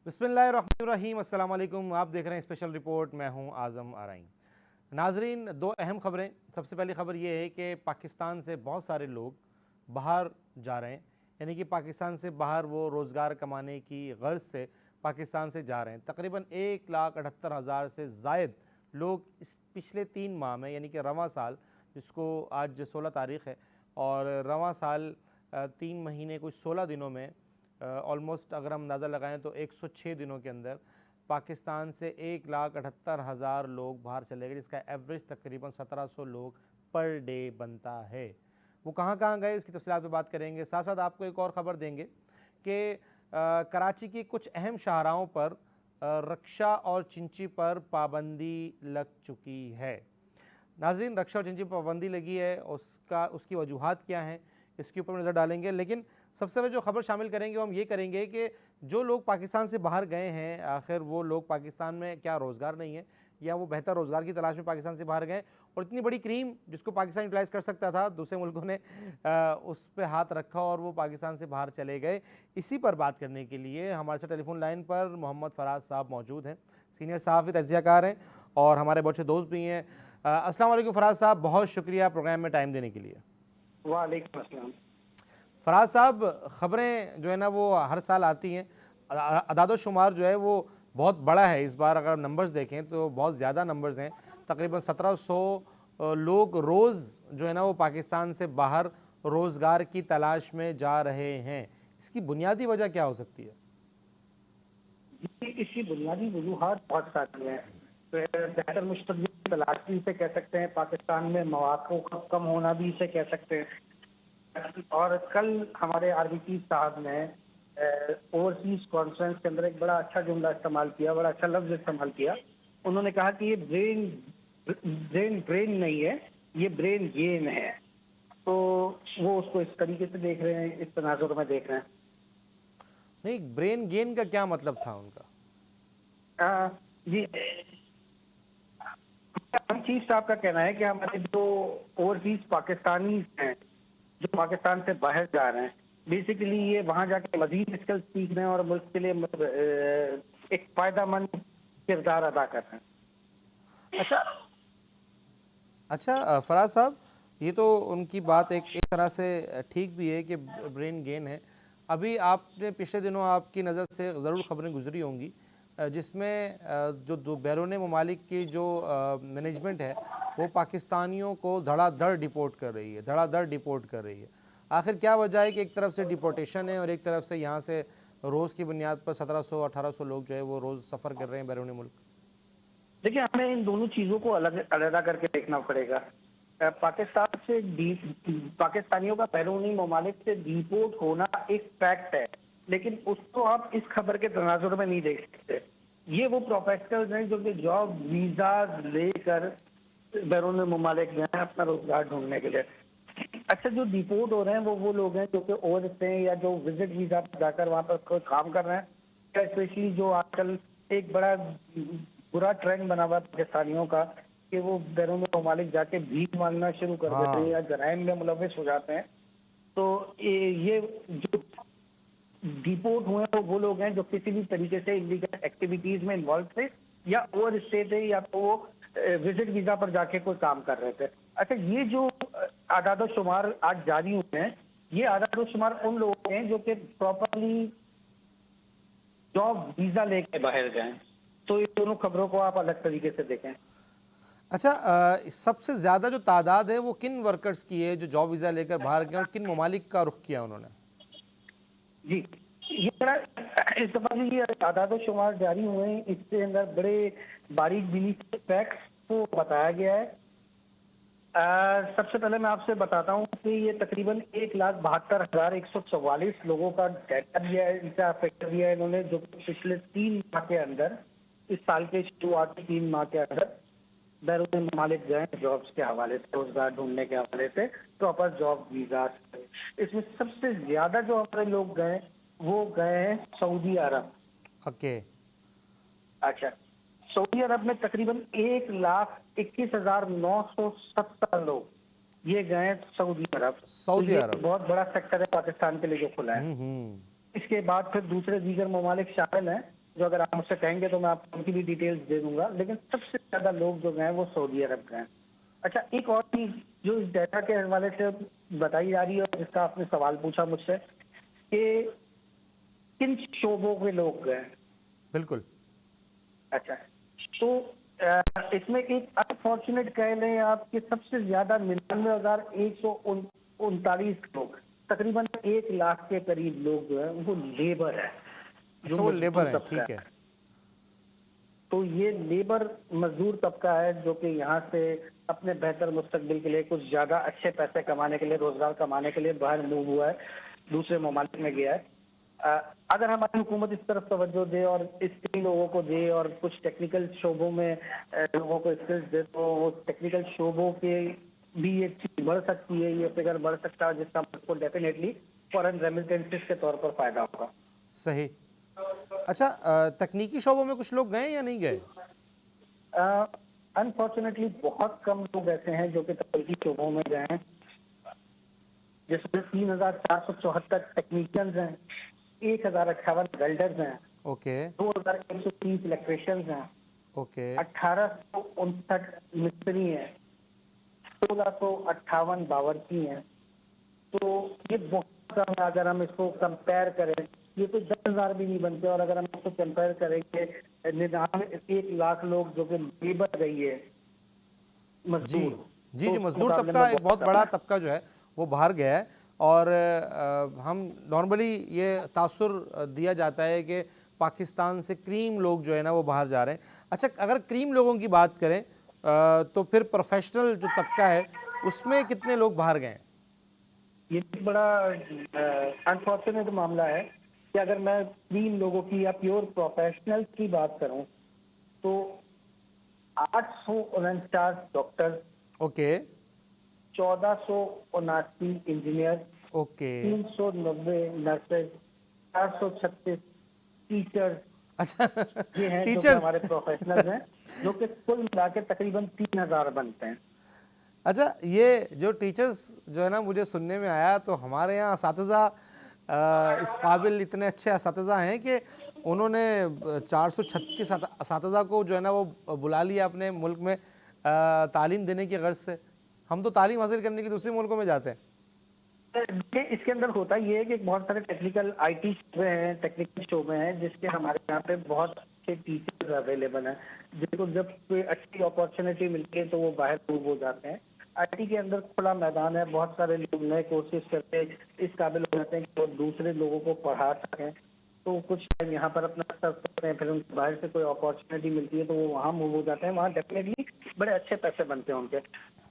बिस्मिल्लाहिर्रहमानिर्रहीम, अस्सलाम वालेकुम। आप देख रहे हैं स्पेशल रिपोर्ट। मैं हूं आज़म आराइन। नाजरीन, दो अहम खबरें। सबसे पहली खबर यह है कि पाकिस्तान से बहुत सारे लोग बाहर जा रहे हैं, यानी कि पाकिस्तान से बाहर वो रोज़गार कमाने की गर्ज से पाकिस्तान से जा रहे हैं। तकरीबन 1,78,000 से ज़ायद लोग इस पिछले 3 माह में, यानी कि रवां साल, जिसको आज 16 तारीख़ है, और रवां साल 3 महीने कुछ 16 दिनों में ऑलमोस्ट अगर हम अंदाज़ा लगाएं तो 106 दिनों के अंदर पाकिस्तान से 1,78,000 लोग बाहर चले गए, जिसका एवरेज तकरीबन 1,700 लोग पर डे बनता है। वो कहाँ कहाँ गए, इसकी तफसीलात पे बात करेंगे। साथ साथ आपको एक और ख़बर देंगे कि कराची की कुछ अहम शाहराहों पर रक्षा और चिंची पर पाबंदी लग चुकी है। नाजरीन, रक्षा और चिंची पर पाबंदी लगी है, उसकी वजूहात क्या हैं, इसके ऊपर नज़र डालेंगे। लेकिन सबसे पहले जो खबर शामिल करेंगे वो हम ये करेंगे कि जो लोग पाकिस्तान से बाहर गए हैं, आखिर वो लोग पाकिस्तान में क्या रोज़गार नहीं है, या वो बेहतर रोज़गार की तलाश में पाकिस्तान से बाहर गए, और इतनी बड़ी क्रीम जिसको पाकिस्तान यूटिलाइज़ कर सकता था, दूसरे मुल्कों ने उस पर हाथ रखा और वो पाकिस्तान से बाहर चले गए। इसी पर बात करने के लिए हमारे साथ टेलीफोन लाइन पर मोहम्मद फराज साहब मौजूद हैं। सीनियर सहाफ़ी तज्ज़ियाकार हैं और हमारे बहुत से दोस्त भी हैं। अस्सलाम वालेकुम फराज साहब, बहुत शुक्रिया प्रोग्राम में टाइम देने के लिए। वालेकुम अस्सलाम। फराज साहब, ख़बरें जो है ना वो हर साल आती हैं, अदाद शुमार जो है वो बहुत बड़ा है। इस बार अगर नंबर्स देखें तो बहुत ज़्यादा नंबर्स हैं। तकरीबन 1,700 लोग रोज़ जो है ना वो पाकिस्तान से बाहर रोज़गार की तलाश में जा रहे हैं। इसकी बुनियादी वजह क्या हो सकती है? इसकी बुनियादी वजूहात बहुत सारी हैं। बेहतर मुस्तकबिल की तलाश भी इसे कह सकते हैं, पाकिस्तान में मौक़ों का कम होना भी इसे कह सकते हैं। और कल हमारे आरबीटी साहब ने ओवरसीज कॉन्फ्रेंस के अंदर एक बड़ा अच्छा जुमला इस्तेमाल किया, बड़ा अच्छा लफ्ज इस्तेमाल किया। उन्होंने कहा कि ये ब्रेन नहीं है, ये ब्रेन गेन है। तो वो उसको इस तरीके से देख रहे हैं, इस तनाजुर में देख रहे हैं। नहीं, ब्रेन गेन का क्या मतलब था उनका? जी, चीफ साहब का कहना है कि हमारे जो ओवरसीज पाकिस्तानी हैं जो पाकिस्तान से बाहर जा रहे हैं, बेसिकली ये वहां जाके मजीद स्किल सीख रहे हैं और मुल्क के लिए एक फायदेमंद किरदार अदा कर रहे हैं। अच्छा अच्छा, फराज साहब, ये तो उनकी बात एक तरह से ठीक भी है कि ब्रेन गेन है। अभी आपने पिछले दिनों आपकी नज़र से ज़रूर खबरें गुजरी होंगी जिसमें जो बैरून ममालिक की जो मैनेजमेंट है वो पाकिस्तानियों को धड़ाधड़ डिपोर्ट कर रही है, धड़ाधड़ डिपोर्ट कर रही है। आखिर क्या वजह है कि एक तरफ से डिपोर्टेशन है और एक तरफ से यहाँ से रोज़ की बुनियाद पर 1,700-1,800 लोग जो है वो रोज़ सफ़र कर रहे हैं बैरून मुल्क? देखिए, हमें इन दोनों चीजों को अलग अलग करके देखना पड़ेगा। पाकिस्तान से पाकिस्तानियों का बैरूनी ममालिक से डिपोर्ट होना एक फैक्ट है, लेकिन उसको आप इस खबर के तनाजुर में नहीं देख सकते। ये वो प्रोफेशनल्स हैं जो कि जॉब वीजा लेकर बैरून ममालिक गए हैं अपना रोजगार ढूंढने के लिए। अच्छा, जो डिपोर्ट हो रहे हैं वो लोग हैं जो कि ओवर स्टे या जो विजिट वीजा पर जाकर वहां पर कोई काम कर रहे हैं। स्पेशली जो आजकल एक बड़ा बुरा ट्रेंड बना हुआ पाकिस्तानियों का कि वो बैरून ममालिक जाके भीख मांगना शुरू कर देते हैं या जराइम में मुलविस हो जाते हैं। तो ये जो डिपोर्ट हुए हैं वो लोग हैं जो किसी भी तरीके से इलीगल एक्टिविटीज में इन्वॉल्व थे या ओवर स्टे थे या तो वो विजिट वीजा पर जाके कोई काम कर रहे थे। अच्छा, ये जो आदाद शुमार आज जारी हुए हैं, ये आदाद शुमार उन लोगों के हैं जो कि प्रॉपरली जॉब वीजा लेके बाहर गए। तो ये दोनों खबरों को आप अलग तरीके से देखें। अच्छा, सबसे ज़्यादा जो तादाद है वो किन वर्कर्स की है जो जॉब वीज़ा लेकर बाहर गए और किन ममालिक का रुख किया उन्होंने? जी, ये बड़ा इस दफा जो ये आदाद शुमार जारी हुए हैं इसके अंदर बड़े बारीक बिनीक फैक्ट्स को बताया गया है। सबसे पहले मैं आपसे बताता हूँ कि ये तकरीबन 1,72,144 लोगों का डाटा दिया है, इनका फैक्टर दिया है इन्होंने, जो पिछले 3 माह के अंदर, इस साल के शुरुआती 3 माह के अंदर बैरून ममालिक गए जॉब्स के हवाले से, रोजगार ढूंढने के हवाले से, प्रॉपर जॉब वीजा। इसमें सबसे ज्यादा जो हमारे लोग गए वो गए हैं सऊदी अरब। ओके। अच्छा, सऊदी अरब में तकरीबन 1,21,970 लोग ये गए सऊदी अरब। सऊदी तो अरब। ये बहुत बड़ा सेक्टर है पाकिस्तान के लिए जो खुला है। इसके बाद फिर दूसरे दीगर ममालिक शामिल हैं जो अगर आप मुझसे कहेंगे तो मैं आपको उनकी भी डिटेल्स दे दूंगा, लेकिन सबसे ज्यादा लोग जो गए वो सऊदी अरब गए। अच्छा, एक और चीज जो इस डाटा के हवाले से बताई जा रही है और जिसका आपने सवाल पूछा मुझसे कि किन शोबों के लोग गए। बिल्कुल। अच्छा, तो इसमें एक अनफॉर्चुनेट कह लें आप कि सबसे ज्यादा 99,139 लोग, तकरीबन 1 लाख के करीब लोग जो है वो लेबर है, जो अच्छा, वो मजदूर लेबर है, तबका ठीक है। है। तो ये लेबर मजदूर तबका है जो कि यहाँ से अपने बेहतर मुस्तकबिल के लिए, कुछ ज्यादा अच्छे पैसे कमाने के लिए, रोजगार कमाने के लिए बाहर मूव हुआ है, दूसरे ममालिक में गया है। अगर हमारी हुकूमत इस तरफ तवज्जो दे और स्किल लोगों को दे और कुछ टेक्निकल शोबों में लोगों को स्किल्स दे, तो वो टेक्निकल शोबों के भी ये चीज बढ़ सकती है, ये फिगर बढ़ सकता है, जिसका आपको डेफिनेटली फॉरेन रेमिटेंसेस के तौर पर फायदा होगा। सही। अच्छा, तकनीकी शोबों में कुछ लोग गए या नहीं गए? अनफॉर्चुनेटली बहुत कम लोग ऐसे हैं जो कि तकनीकी शोबों में गए हैं, जिसमें 3,474 टेक्नीशियंस हैं, 1,058 वेल्डर्स हैं, ओके। 2,130 इलेक्ट्रिशियंस हैं, ओके। 1,859 मिस्त्री हैं, 1,658 बावर्ची हैं। तो ये बहुत कम है। अगर हम इसको कंपेयर करें, ये तो 10,000 भी नहीं बनते, और अगर हम इसको कंपेयर करेंगे 1 लाख लोग जो कि लेबर गई है, जी मजदूर, जी तो जी, उस मजदूर मुकाबले तबका में एक बहुत बहुत कम बड़ा है। तबका जो है वो बाहर गया है। और हम नॉर्मली ये तासुर दिया जाता है कि पाकिस्तान से क्रीम लोग जो है ना वो बाहर जा रहे हैं। अच्छा, अगर क्रीम लोगों की बात करें तो फिर प्रोफेशनल जो तबका है उसमें कितने लोग बाहर गए हैं? ये भी बड़ा अनफॉर्चुनेट मामला है कि अगर मैं 3 लोगों की या प्योर प्रोफेशनल्स की बात करूं तो 849 doctor, okay. 1,479 engineer, okay. 390 nurses, 436 teachers, अच्छा। ये हैं जो कि टीचर्स। हमारे प्रोफेशनल्स हैं, जो कि कुल मिला के तकरीबन 3,000 बनते हैं। अच्छा, ये जो टीचर्स जो है ना, मुझे सुनने में आया तो हमारे यहाँ असातिज़ा इस काबिल इतने अच्छे असातिज़ा हैं कि उन्होंने 436 असातिज़ा को जो है ना वो बुला लिया अपने मुल्क में तालीम देने की गर्ज से। हम तो तालीम हासिल करने के लिए दूसरे मुल्कों में जाते हैं। ये इसके अंदर होता ये है कि बहुत सारे टेक्निकल आईटी शोबे हैं, टेक्निकल शोबे हैं, जिसके हमारे यहाँ पे बहुत अच्छे टीचर्स अवेलेबल हैं, जिनको जब कोई अच्छी अपॉर्चुनिटी मिलती है तो वो बाहर मूव हो जाते हैं। आईटी के अंदर खुला मैदान है, बहुत सारे लोग नए कोर्सेज करके इस काबिल हो जाते हैं कि वो दूसरे लोगों को पढ़ा सकें, तो कुछ टाइम यहाँ पर अपना सर्व करते हैं, फिर उनको बाहर से कोई अपॉर्चुनिटी मिलती है तो वो वहाँ मूव हो जाते हैं। वहाँ डेफिनेटली बड़े अच्छे पैसे बनते हैं उनके।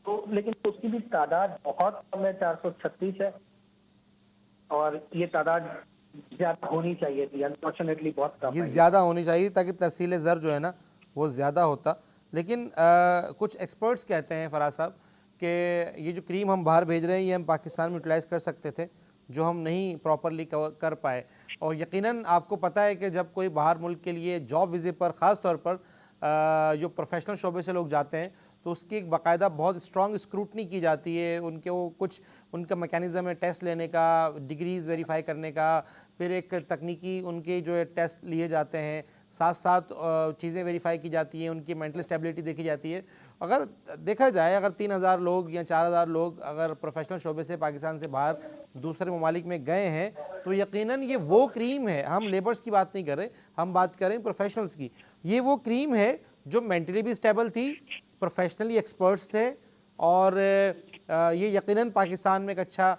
तो लेकिन उसकी भी तादाद बहुत कम है, 436 है, और ये तादाद ज्यादा होनी चाहिए थी, अनफॉर्चुनेटली बहुत कम ये है। ज़्यादा होनी चाहिए ताकि तहसील ज़र जो है ना वो ज़्यादा होता। लेकिन कुछ एक्सपर्ट्स कहते हैं फराज साहब कि ये जो क्रीम हम बाहर भेज रहे हैं ये हम पाकिस्तान में यूटिलाइज़ कर सकते थे, जो हम नहीं प्रॉपरली कर पाए। और यकीनन आपको पता है कि जब कोई बाहर मुल्क के लिए जॉब विज़िट पर ख़ास तौर पर जो प्रोफेशनल शोबे से लोग जाते हैं तो उसकी एक बाकायदा बहुत स्ट्रॉन्ग स्क्रूटनी की जाती है। उनके वो कुछ उनका मैकेनिज़्म है टेस्ट लेने का, डिग्रीज़ वेरीफाई करने का, फिर एक तकनीकी उनके जो है टेस्ट लिए जाते हैं, साथ साथ चीज़ें वेरीफाई की जाती हैं, उनकी मेंटल स्टेबिलिटी देखी जाती है। अगर देखा जाए, अगर 3,000 लोग या 4,000 लोग अगर प्रोफेशनल शोबे से पाकिस्तान से बाहर दूसरे ममालिक में गए हैं तो यकीनन ये वो क्रीम है। हम लेबर्स की बात नहीं कर रहे, हम बात कर रहे हैं प्रोफेशनल्स की। ये वो क्रीम है जो मेंटली भी स्टेबल थी, प्रोफेशनली एक्सपर्ट्स थे, और ये यकीनन पाकिस्तान में एक अच्छा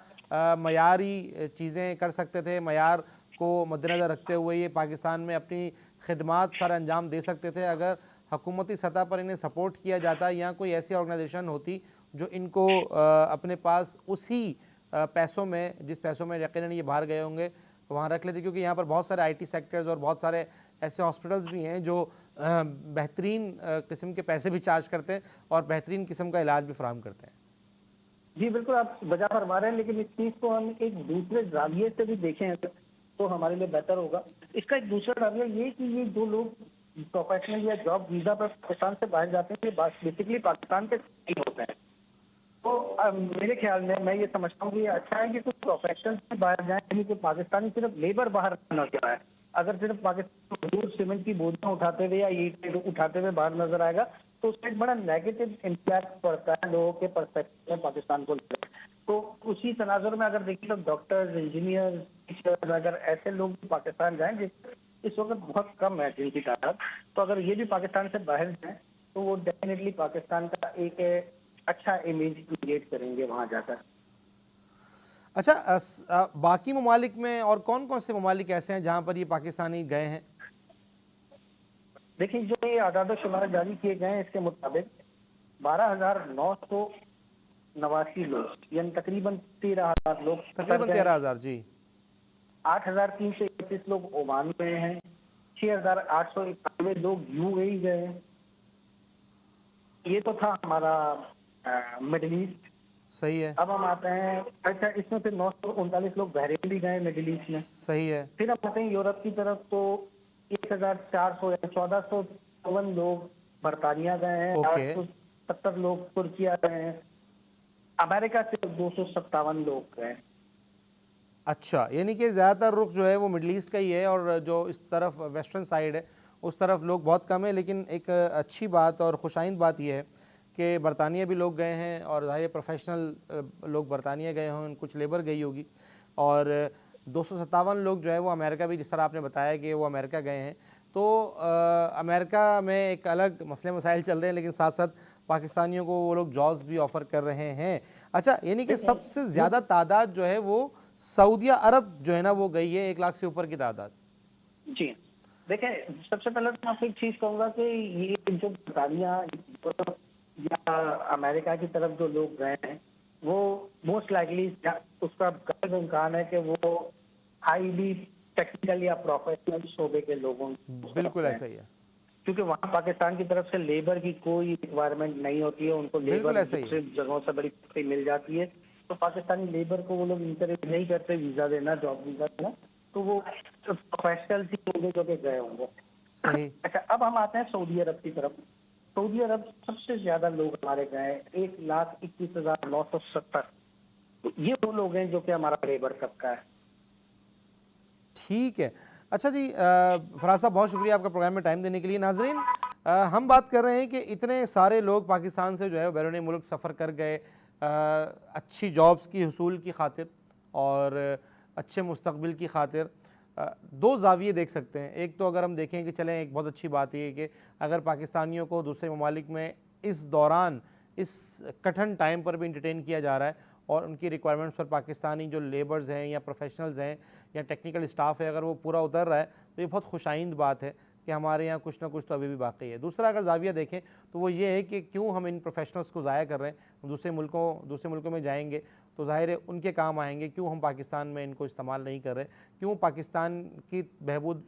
मयारी चीज़ें कर सकते थे। मयार को मद्देनज़र रखते हुए ये पाकिस्तान में अपनी खिदमात सारा अंजाम दे सकते थे अगर हुकूमती सतह पर इन्हें सपोर्ट किया जाता या कोई ऐसी ऑर्गेनाइजेशन होती जो इनको अपने पास उसी पैसों में, जिस पैसों में यकीनन ये बाहर गए होंगे, वहाँ रख लेते। क्योंकि यहाँ पर बहुत सारे आईटी सेक्टर्स और बहुत सारे ऐसे हॉस्पिटल्स भी हैं जो बेहतरीन किस्म के पैसे भी चार्ज करते हैं और बेहतरीन किस्म का इलाज भी फराहम करते हैं। जी बिल्कुल, आप बजा फरमा रहे हैं, लेकिन इस चीज को हम एक दूसरे जाविये से भी देखें तो हमारे लिए बेहतर होगा। इसका एक दूसरा जाविया ये कि ये जो लोग प्रोफेशनल या जॉब वीजा पर पाकिस्तान से बाहर जाते हैं, ये बेसिकली पाकिस्तान के ही होते हैं। तो मेरे ख्याल में मैं ये समझता हूँ कि ये अच्छा है कि कुछ प्रोफेशनल से बाहर जाए, यानी कि पाकिस्तानी सिर्फ लेबर बाहर न जाए, अगर सिर्फ पाकिस्तान को दूर सीमेंट की बोझें उठाते हुए या ईंटें उठाते हुए बाहर नजर आएगा तो उसका एक बड़ा नेगेटिव इम्पैक्ट पड़ता है लोगों के पर्सपेक्टिव में पाकिस्तान को लेकर। तो उसी तनाजुर में अगर देखिए तो डॉक्टर्स, इंजीनियर, टीचर्स, अगर ऐसे लोग पाकिस्तान जाएं जिस इस वक्त बहुत कम है जिनकी तादाद, तो अगर ये भी पाकिस्तान से बाहर जाएं तो वो डेफिनेटली पाकिस्तान का एक अच्छा इमेज क्रिएट करेंगे वहां जाकर। अच्छा, बाकी ममालिक में और कौन कौन से ममालिक ऐसे हैं जहाँ पर ये पाकिस्तानी गए हैं? देखिए, जो ये आदाद शुमार जारी किए गए हैं इसके मुताबिक 12,989 लोग, यानी तकरीबन 13,000 लोग तकरीबन 13,000 जी। 8,331 लोग ओमान गए हैं, 6,891 लोग यूएई गए हैं। ये तो था हमारा मिडिल ईस्ट। सही है। अब हम आते हैं, अच्छा इसमें फिर 939 लोग बहरीन भी गए मिडिल ईस्ट में। सही है। फिर हम आते हैं यूरोप की तरफ, तो 1,400 या 1,454 लोग बरतानिया गए हैं, 870 लोग तुर्किया गए हैं, अमेरिका से 257 लोग गए। अच्छा, यानी कि ज़्यादातर रुख जो है वो मिडल ईस्ट का ही है और जो इस तरफ वेस्टर्न साइड है उस तरफ लोग बहुत कम है। लेकिन एक अच्छी बात और खुशाइंद बात यह है कि बरतानिया भी लोग गए हैं और ज़ाहिर प्रोफेशनल लोग बरतानिया गए हों, कुछ लेबर गई होगी, और 257 लोग जो है वो अमेरिका भी, जिस तरह आपने बताया कि वो अमेरिका गए हैं। तो अमेरिका में एक अलग मसले मसाइल चल रहे हैं, लेकिन साथ साथ पाकिस्तानियों को वो लोग जॉब्स भी ऑफ़र कर रहे हैं। अच्छा, यानी कि सबसे ज़्यादा तादाद जो है वो सऊदिया अरब जो है ना वो गई है, 1 लाख से ऊपर की तादाद। जी देखें, सबसे पहले तो मैं आपको एक चीज़ कहूँगा कि ये जो बरतानिया या अमेरिका की तरफ जो लोग गए हैं वो मोस्ट लाइकली उसका गलत इम्कान है कि वो हाईली टेक्निकल या प्रोफेशनल शोबे के लोगों। बिल्कुल ऐसा ही है, क्योंकि वहाँ पाकिस्तान की तरफ से लेबर की कोई रिक्वायरमेंट नहीं होती है, उनको लेबर दूसरी जगहों से बड़ी सस्ती मिल जाती है। तो पाकिस्तानी लेबर को वो लोग इंटरव्यू नहीं करते, वीज़ा देना, जॉब वीज़ा देना, तो वो प्रोफेशनल ही होंगे जो कि गए होंगे। अच्छा, अब हम आते हैं सऊदी अरब की तरफ। सऊदी अरब सबसे ज्यादा लोग हमारे गए, 1,21,970। ये वो लोग हैं जो कि हमारा लेबर तबका है। ठीक है। अच्छा जी, फराज साहब बहुत शुक्रिया आपका प्रोग्राम में टाइम देने के लिए। नाजरीन, हम बात कर रहे हैं कि इतने सारे लोग पाकिस्तान से जो है बैरून मुल्क सफ़र कर गए अच्छी जॉब्स की हुसूल की खातिर और अच्छे मुस्तकबिल की खातिर। दो ज़ाविये देख सकते हैं। एक तो अगर हम देखें कि चलें, एक बहुत अच्छी बात ये है कि अगर पाकिस्तानियों को दूसरे ममालिक में इस दौरान, इस कठिन टाइम पर भी इंटरटेन किया जा रहा है और उनकी रिक्वायरमेंट्स पर पाकिस्तानी जो लेबर्स हैं या प्रोफेशनल्स हैं या टेक्निकल स्टाफ है, अगर वो पूरा उतर रहा है तो ये बहुत खुशाइंद बात है कि हमारे यहाँ कुछ ना कुछ तो अभी भी बाकी है। दूसरा अगर जाविया देखें तो वो ये है कि क्यों हम इन प्रोफेशनल्स को ज़ाया कर रहे हैं। दूसरे मुल्कों में जाएंगे तो ज़ाहिर है उनके काम आएंगे, क्यों हम पाकिस्तान में इनको इस्तेमाल नहीं कर रहे, क्यों पाकिस्तान की बहबूद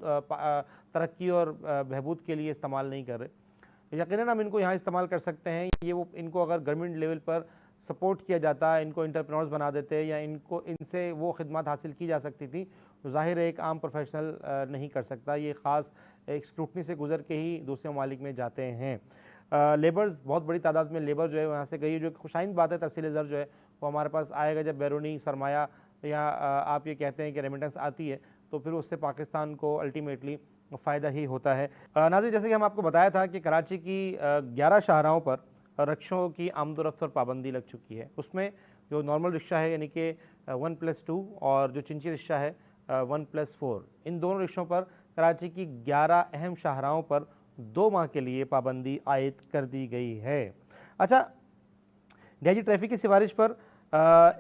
तरक्की और बहबूद के लिए इस्तेमाल नहीं कर रहे। यकीनन हम इनको यहाँ इस्तेमाल कर सकते हैं। ये वो इनको अगर गवर्नमेंट लेवल पर सपोर्ट किया जाता, इनको इंटरप्रेन्योर्स बना देते या इनसे वो खिदमत हासिल की जा सकती थी, तो ज़ाहिर है एक आम प्रोफेशनल नहीं कर सकता। ये ख़ास एक स्क्रूटनी से गुजर के ही दूसरे ममालिक में जाते हैं। लेबर्स, बहुत बड़ी तादाद में लेबर जो है वहाँ से गई है, जो कि खुशाइंद बात है। तहसील ज़र जो है वो हमारे पास आएगा जब बैरूनी सरमाया या आप ये कहते हैं कि रेमिटेंस आती है, तो फिर उससे पाकिस्तान को अल्टीमेटली फ़ायदा ही होता है। नाज़रीन, जैसे कि हम आपको बताया था कि कराची की 11 शाहराहों पर रिक्शों की आमदोरफ्त पर पाबंदी लग चुकी है। उसमें जो नॉर्मल रिक्शा है यानी कि 1+2 और जो चिंची रिक्शा है 1+4, इन दोनों रिक्शों पर कराची की 11 अहम शाहराहों पर 2 माह के लिए पाबंदी आयद कर दी गई है। अच्छा, डीआईजी ट्रैफिक की सिफारिश पर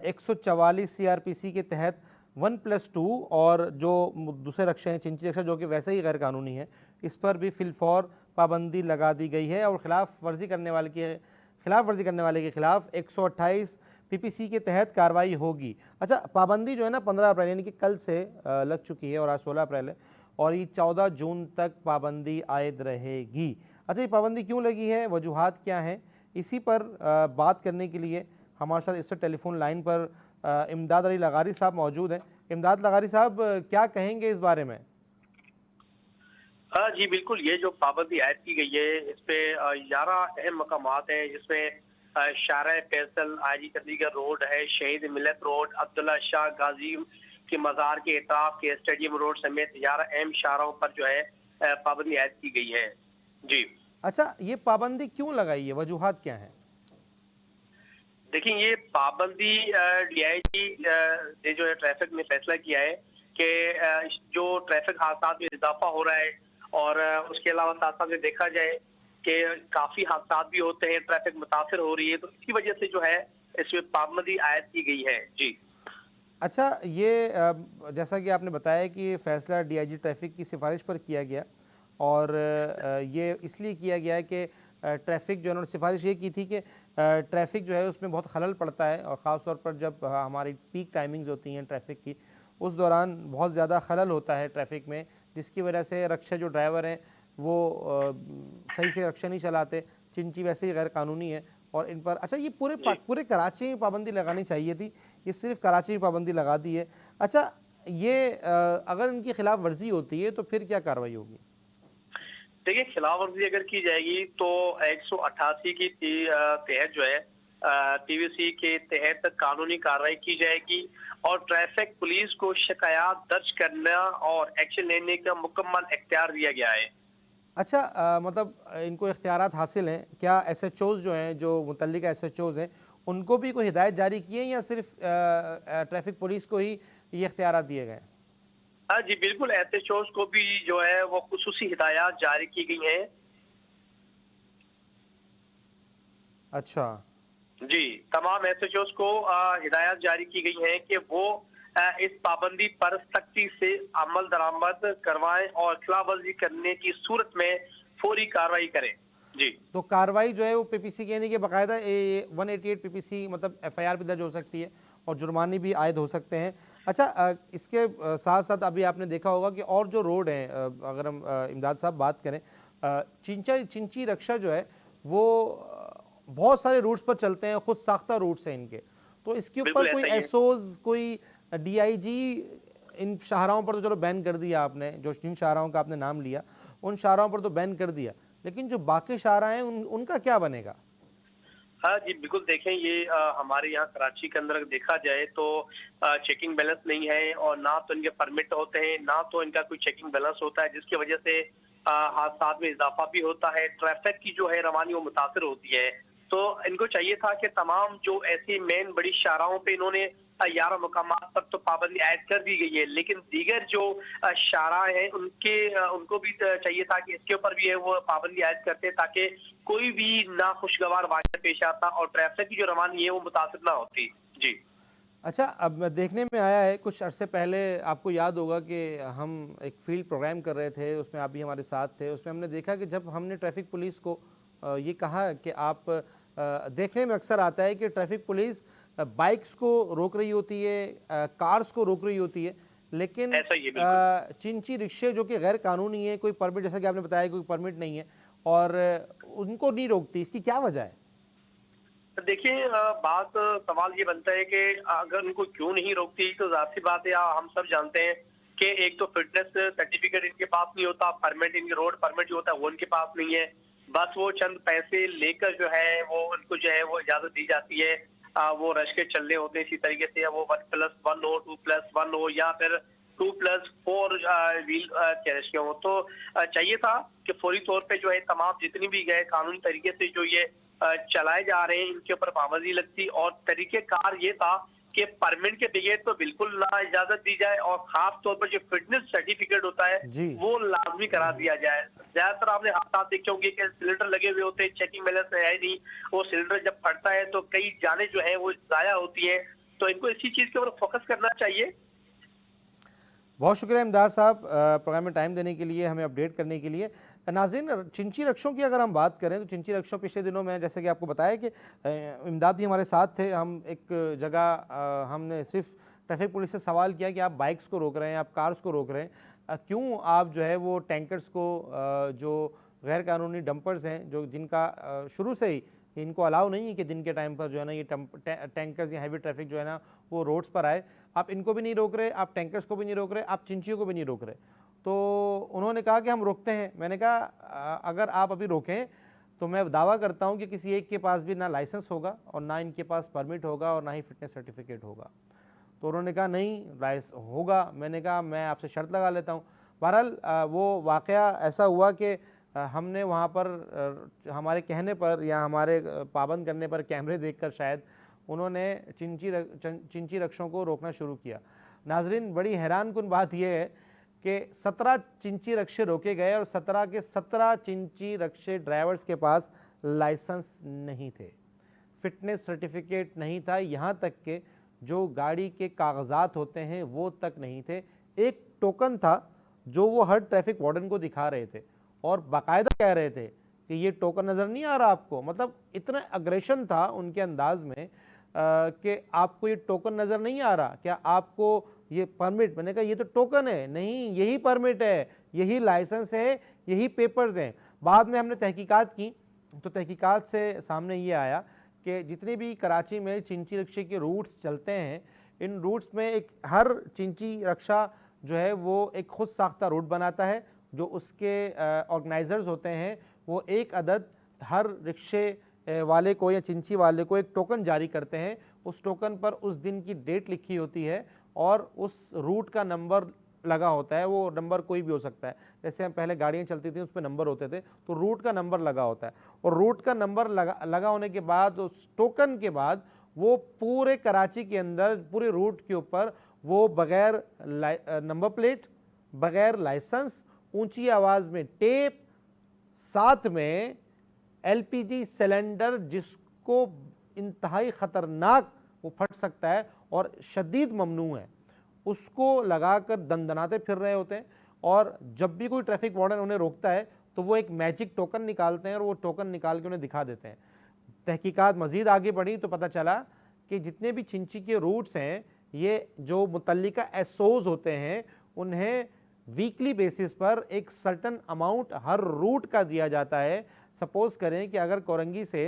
144 CRPC के तहत 1+2 और जो दूसरे रिक्शे हैं चिंची रिक्शा जो कि वैसे ही गैर कानूनी है, इस पर भी फिलफौर पाबंदी लगा दी गई है और खिलाफ वर्जी करने वाले के खिलाफ 128 PPC के तहत कार्रवाई होगी। अच्छा, पाबंदी जो है ना 15 अप्रैल यानी कि कल से लग चुकी है और आज 16 अप्रैल है और ये 14 जून तक पाबंदी आयद रहेगी। अच्छा, ये पाबंदी क्यों लगी है, वजूहात क्या हैं, इसी पर बात करने के लिए हमारे साथ इस टेलीफोन लाइन पर इमदाद अली लगारी साहब मौजूद हैं। इमदाद लगारी साहब, क्या कहेंगे इस बारे में? जी बिल्कुल, ये जो पाबंदी आयद की गई है इस पे 11 अहम मकामात हैं, जिसमें शारा फैसल, आईजी चंडीगढ़ रोड है, शहीद मिलत रोड, अब्दुल्ला शाह गाजी कि मज़ार के इतराफ के स्टेडियम रोड समेत 11 अहम शाहराहों पर जो है पाबंदी आयद की गई है। जी अच्छा, ये पाबंदी क्यों लगाई है, वजूहात क्या हैं? देखिए, ये पाबंदी डीआईजी ने जो है ट्रैफिक में फैसला किया है कि जो ट्रैफिक हादसा में इजाफा हो रहा है और उसके अलावा साथ साथ में देखा जाए कि काफी हादसा भी होते हैं, ट्रैफिक मुतासर हो रही है, तो इसी वजह से जो है इसमें पाबंदी आयद की गई है। जी अच्छा, ये जैसा कि आपने बताया कि ये फैसला डीआईजी ट्रैफिक की सिफारिश पर किया गया और ये इसलिए किया गया है कि ट्रैफिक जो है उन्होंने सिफारिश ये की थी कि ट्रैफिक जो है उसमें बहुत खलल पड़ता है और ख़ास तौर पर जब हमारी पीक टाइमिंग्स होती हैं ट्रैफिक की, उस दौरान बहुत ज़्यादा खलल होता है ट्रैफिक में, जिसकी वजह से रक्षा जो ड्राइवर हैं वो सही से रक्षा नहीं चलाते। चिंची वैसे ही गैर कानूनी है और इन पर अच्छा, ये पूरे कराची में पाबंदी लगानी चाहिए थी, ये सिर्फ कराची में पाबंदी लगा दी है। अच्छा, ये अगर इनकी खिलाफ वर्जी होती है तो फिर क्या कार्रवाई होगी? देखिए, खिलाफ वर्जी अगर की जाएगी तो 188 की तहत जो है पीवीसी के तहत कानूनी कार्रवाई की जाएगी और ट्रैफिक पुलिस को शिकायत दर्ज करना और एक्शन लेने का मुकम्मल इख्तियार दिया गया है। अच्छा, मतलब इनको इख्तियारात हासिल हैं क्या? एसएचओज़ जो हैं, जो मुतल्लिका एसएचओज़ हैं, उनको भी कोई हिदायत जारी की है या सिर्फ ट्रैफिक पुलिस को ही ये इख्तियारात दिए गए हैं? हाँ जी, बिल्कुल, एसएचओज़ को भी जो है वो खुसूसी हिदायत जारी की गई हैं। अच्छा। जी, तमाम एसएचओज़ को हिदायत जारी की गई है कि वो इस पाबंदी पर सख्ती से अमल दरामद करवाएं और खिलाफ वर्जी करने की सूरत में फौरी कार्रवाई करें। जी तो कार्रवाई जो है वो पीपीसी के यानी कि बाकायदा 188 पीपीसी मतलब एफआईआर भी दर्ज हो सकती है और जुर्माने भी आयद हो सकते हैं। अच्छा, इसके साथ साथ अभी आपने देखा होगा कि और जो रोड हैं, अगर हम इमदाद साहब बात करें, चिंची रक्षा जो है वो बहुत सारे रूट्स पर चलते हैं, खुद साख्ता रूट्स हैं इनके, तो इसके बिल्कुल ऊपर कोई ऐसा ही है। एसओज, कोई डीआईजी, इन शाहराहों पर तो चलो बैन कर दिया आपने, जो जिन शाहराहों का आपने नाम लिया उन शाहराहों पर तो बैन कर दिया, लेकिन जो बाकी शाहरा हैं उनका क्या बनेगा? हाँ जी, बिल्कुल, देखें, ये हमारे यहाँ कराची के अंदर देखा जाए तो चेकिंग बैलेंस नहीं है और ना तो इनके परमिट होते हैं, ना तो इनका कोई चेकिंग बैलेंस होता है, जिसकी वजह से हादसात में इजाफा भी होता है, ट्रैफिक की जो है रवानी वो मुतासर होती है। तो इनको चाहिए था कि तमाम जो ऐसी मेन बड़ी शाहराहों पे इन्होंने 11 मकामात पर तो पाबंदी आयद कर दी गई है, लेकिन दीगर जो शाहरा हैं उनको भी चाहिए था कि इसके ऊपर भी है वो पाबंदी आयद करते, ताकि कोई भी नाखुशगवार वाक़या पेश आता और ट्रैफिक की जो रवानी है वो मुतासिर ना होती। जी अच्छा, अब देखने में आया है कुछ अरसे पहले, आपको याद होगा कि हम एक फील्ड प्रोग्राम कर रहे थे, उसमें आप भी हमारे साथ थे, उसमें हमने देखा कि जब हमने ट्रैफिक पुलिस को ये कहा कि आप देखने में अक्सर आता है कि ट्रैफिक पुलिस बाइक्स को रोक रही होती है, कार्स को रोक रही होती है, लेकिन ऐसा ही है, बिल्कुल। चिंची रिक्शे जो कि गैर कानूनी है, कोई परमिट, जैसा कि आपने बताया कोई परमिट नहीं है और उनको नहीं रोकती, इसकी क्या वजह है? देखिए, सवाल ये बनता है कि अगर उनको क्यों नहीं रोकती, तो जाहिर सी बात है, हम सब जानते हैं कि एक तो फिटनेस सर्टिफिकेट इनके पास नहीं होता, परमिट, इनके रोड परमिट जो होता है वो इनके पास नहीं है, बस वो चंद पैसे लेकर जो है वो उनको जो है वो इजाजत दी जाती है। वो रश के चलने होते हैं इसी तरीके से, वो 1+1 हो, 2+1 हो या फिर 2+4 व्हील कैरेज के हो। तो चाहिए था कि फौरी तौर पे जो है तमाम जितनी भी गए कानूनी तरीके से जो ये चलाए जा रहे हैं इनके ऊपर पाबंदी लगती और तरीकेकार ये था कि परमिट के बगैर तो बिल्कुल ना इजाजत दी जाए और खास तौर पर जो फिटनेस सर्टिफिकेट होता है जी। वो लाजमी करा दिया जाए। ज्यादातर आपने हादसा देखे होंगे कि सिलेंडर लगे हुए होते हैं, चेकिंग बैलेंस है नहीं, वो सिलेंडर जब फटता है तो कई जाने जो है वो जाया होती है। तो इनको इसी चीज के ऊपर फोकस करना चाहिए। बहुत शुक्रिया इमदाद साहब, प्रोग्राम में टाइम देने के लिए, हमें अपडेट करने के लिए। नाज़रीन, चिंची रक्षों की अगर हम बात करें तो चिंची रक्षों पिछले दिनों में, जैसे कि आपको बताया कि इमदाद भी हमारे साथ थे, हम एक जगह हमने सिर्फ ट्रैफिक पुलिस से सवाल किया कि आप बाइक्स को रोक रहे हैं, आप कार्स को रोक रहे हैं, क्यों आप जो है वो टैंकर्स को, जो गैर कानूनी डंपर्स हैं, जो जिनका शुरू से ही इनको अलाउ नहीं है कि दिन के टाइम पर जो है ना ये टैंकर्स या हैवी ट्रैफिक जो है ना वो रोड्स पर आए, आप इनको भी नहीं रोक रहे, आप टैंकर्स को भी नहीं रोक रहे, आप चिंचियों को भी नहीं रोक रहे। तो उन्होंने कहा कि हम रोकते हैं। मैंने कहा अगर आप अभी रोकें तो मैं दावा करता हूं कि किसी एक के पास भी ना लाइसेंस होगा और ना इनके पास परमिट होगा और ना ही फिटनेस सर्टिफिकेट होगा। तो उन्होंने कहा नहीं राइस होगा। मैंने कहा मैं आपसे शर्त लगा लेता हूँ। बहरहाल वो वाक़या ऐसा हुआ कि हमने वहाँ पर हमारे कहने पर या हमारे पाबंद करने पर कैमरे देखकर शायद उन्होंने चिंची रक्षों को रोकना शुरू किया। नाजरीन, बड़ी हैरानकुन बात यह है कि 17 चिंची रक्षे रोके गए और 17 के 17 चिंची रक्षे ड्राइवर्स के पास लाइसेंस नहीं थे, फिटनेस सर्टिफिकेट नहीं था, यहाँ तक कि जो गाड़ी के कागजात होते हैं वो तक नहीं थे। एक टोकन था जो वो हर ट्रैफिक वार्डन को दिखा रहे थे और बाकायदा कह रहे थे कि ये टोकन नज़र नहीं आ रहा आपको। मतलब इतना अग्रेशन था उनके अंदाज में कि आपको ये टोकन नज़र नहीं आ रहा, क्या आपको ये परमिट? मैंने कहा ये तो टोकन है। नहीं, यही परमिट है, यही लाइसेंस है, यही पेपर्स हैं। बाद में हमने तहकीकात की तो तहकीकात से सामने ये आया कि जितने भी कराची में चिंची रक्षे के रूट्स चलते हैं, इन रूट्स में एक हर चिंची रक्षा जो है वो एक खुद साख्ता रूट बनाता है। जो उसके ऑर्गेनाइजर्स होते हैं वो एक अदद हर रिक्शे वाले को या चिंची वाले को एक टोकन जारी करते हैं। उस टोकन पर उस दिन की डेट लिखी होती है और उस रूट का नंबर लगा होता है। वो नंबर कोई भी हो सकता है, जैसे हम पहले गाड़ियाँ चलती थी उस पर नंबर होते थे, तो रूट का नंबर लगा होता है। और रूट का नंबर लगा होने के बाद उस टोकन के बाद वो पूरे कराची के अंदर पूरे रूट के ऊपर वो बगैर नंबर प्लेट, बगैर लाइसेंस, ऊंची आवाज़ में टेप, साथ में एलपीजी सिलेंडर जिसको इंतहाई ख़तरनाक वो फट सकता है और शदीद ममनू है, उसको लगाकर दंदनाते फिर रहे होते हैं। और जब भी कोई ट्रैफिक वार्डन उन्हें रोकता है तो वो एक मैजिक टोकन निकालते हैं और वो टोकन निकाल के उन्हें दिखा देते हैं। तहकीकात मज़ीद आगे बढ़ी तो पता चला कि जितने भी चिंची के रूट्स हैं, ये जो मुतल्लिका एसओज होते हैं उन्हें वीकली बेसिस पर एक सर्टन अमाउंट हर रूट का दिया जाता है। सपोज़ करें कि अगर कोरंगी से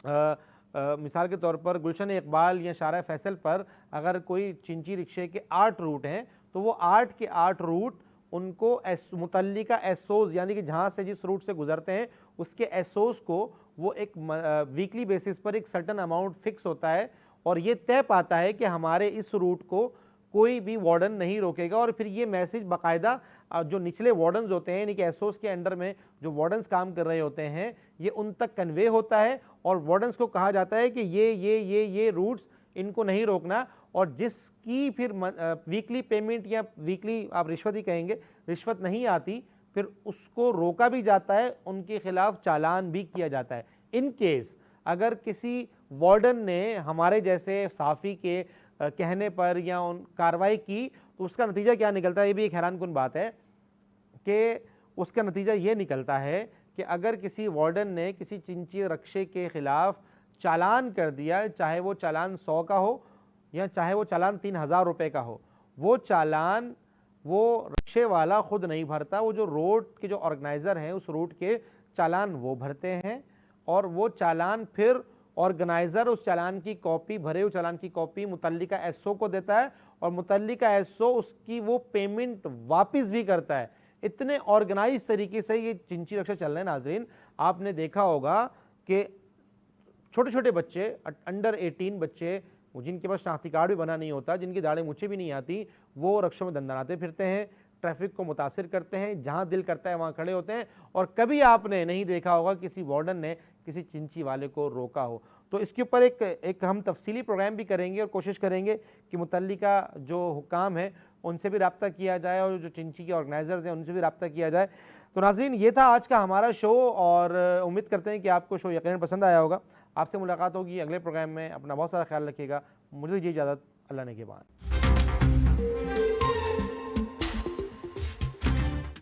मिसाल के तौर पर गुलशन इकबाल या शारा फैसल पर अगर कोई चिंची रिक्शे के 8 रूट हैं तो वो 8 के 8 रूट उनको मुतल्लिका एसओज यानी कि जहाँ से जिस रूट से गुजरते हैं उसके एसओज को वो एक वीकली बेसिस पर एक सर्टन अमाउंट फिक्स होता है और ये तय पाता है कि हमारे इस रूट को कोई भी वार्डन नहीं रोकेगा। और फिर ये मैसेज बाकायदा जो निचले वार्डन्स होते हैं यानी कि एसओस के अंडर में जो वार्डन्स काम कर रहे होते हैं ये उन तक कन्वे होता है और वार्डन्स को कहा जाता है कि ये रूट्स इनको नहीं रोकना। और जिसकी फिर वीकली पेमेंट या वीकली आप रिश्वत ही कहेंगे, रिश्वत नहीं आती, फिर उसको रोका भी जाता है, उनके खिलाफ चालान भी किया जाता है। इन केस अगर किसी वार्डन ने हमारे जैसे साफ़ी के कहने पर या उन कार्रवाई की तो उसका नतीजा क्या निकलता है, ये भी एक हैरानकुन बात है कि उसका नतीजा ये निकलता है कि अगर किसी वार्डन ने किसी चिंची रक्षे के ख़िलाफ़ चालान कर दिया, चाहे वो चालान 100 का हो या चाहे वो चालान 3000 रुपये का हो, वो चालान वो रक्षे वाला ख़ुद नहीं भरता, वो जो रोड के जो ऑर्गेनाइज़र हैं उस रूट के चालान वो भरते हैं और वो चालान फिर ऑर्गेनाइज़र उस चालान की कॉपी, भरे हुए चालान की कॉपी मुतल्लिका एसओ को देता है और मुतल्लिका एसओ उसकी वो पेमेंट वापस भी करता है। इतने ऑर्गेनाइज तरीके से ये चिंची रक्षा चल रहे हैं। नाजरीन, आपने देखा होगा कि छोटे छोटे बच्चे, अंडर 18 बच्चे, जिनके पास शनाख्ती कार्ड भी बना नहीं होता, जिनकी दाढ़ें मूछें भी नहीं आती, वो रक्षों में दंदनाते फिरते हैं, ट्रैफिक को मुतासिर करते हैं, जहां दिल करता है वहां खड़े होते हैं। और कभी आपने नहीं देखा होगा किसी वार्डन ने किसी चिंची वाले को रोका हो। तो इसके ऊपर एक हम तफसीली प्रोग्राम भी करेंगे और कोशिश करेंगे कि मुतल्लिका जो हुकाम है उनसे भी रब्ता किया जाए और जो चिंची के ऑर्गेनाइजर्स हैं उनसे भी रब्ता किया जाए। तो नाज़रीन, ये था आज का हमारा शो और उम्मीद करते हैं कि आपको शो यकीनन पसंद आया होगा। आपसे मुलाकात होगी अगले प्रोग्राम में। अपना बहुत सारा ख्याल रखिएगा। मुझे दीजिए इजाज़त। अल्लाह ने के बाद।